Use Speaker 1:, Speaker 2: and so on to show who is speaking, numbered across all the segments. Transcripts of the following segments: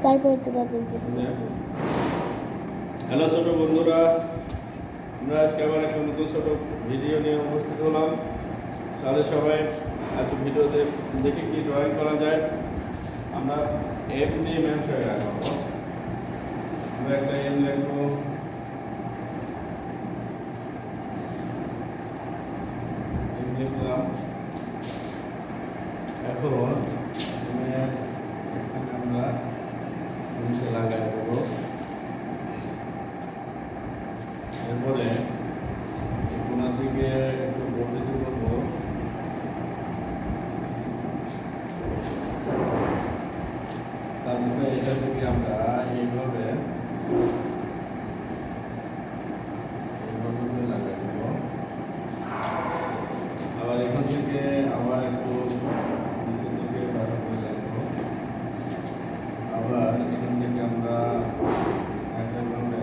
Speaker 1: তারপরে তো তাদের
Speaker 2: হ্যালো ছোট বন্ধুরা, আমরা আজকে আবার একটা নতুন ছোট ভিডিও নিয়ে উপস্থিত হলাম। তাহলে সবাই আজকে ভিডিওতে দেখি কি ড্রয়িং করা যায়। আমরা এম নিয়ে ম্যানসায় রাখবো। আমরা একটা এম লিখবো, এম লিখলাম। এখন এখানে আমরা নিচে লাগাই দেবো। এরপরে কোনার দিকে একটু বর্ধিত করবো। তারপরে এটা থেকে আমরা এইভাবে লাগাই দেবো। আবার এখান থেকে আবার একটু নিচের দিকে ব্যবহার করে লাগবো। আবার এখান থেকে আমরা একইভাবে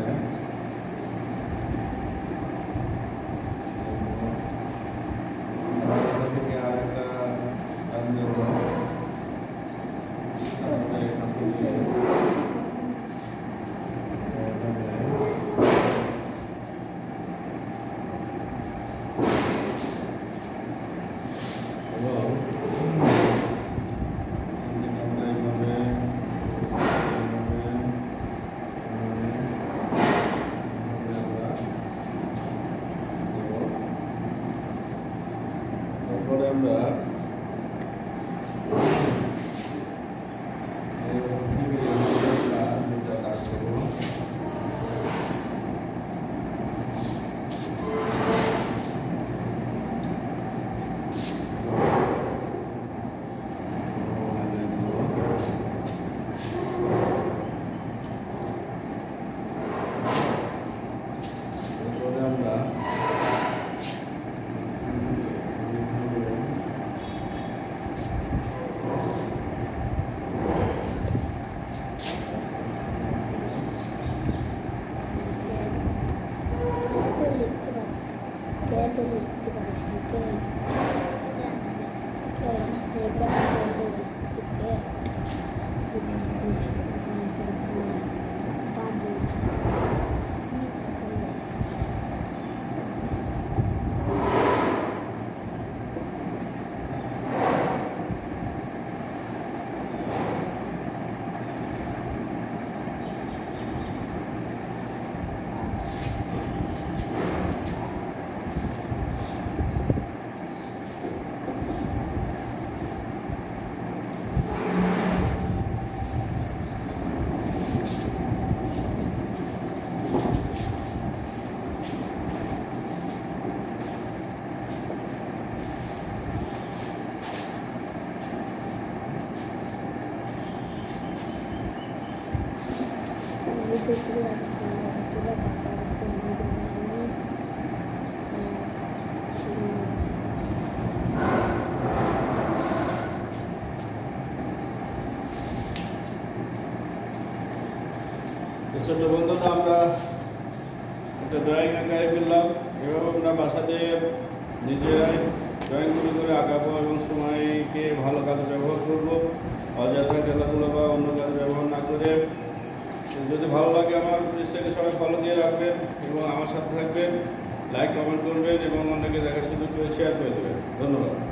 Speaker 2: থেকে আর একটা কাজ দেব। তারপরে এখান থেকে তারপরে আমরা দুটা কাজ করবো। তারপরে আমরা
Speaker 1: লিখতে পারিস
Speaker 2: ছোট বন্ধুরা, আমরা একটা ড্রয়িং আঁকাই ফেললাম। এভাবে আমরা বাসাতে নিজেরাই ড্রয়িংগুলো করে আঁকাবো এবং সময়কে ভালো কাজে ব্যবহার করবো। অযথা খেলাধুলা বা অন্য কাজে ব্যবহার না করে। যদি ভালো লাগে আমার পেজটাকে সবাই ফলো দিয়ে রাখবেন এবং আমার সাথে থাকবেন, লাইক কমেন্ট করবেন এবং অন্যকে দেখার সুযোগ করে শেয়ার করে দেবেন। ধন্যবাদ।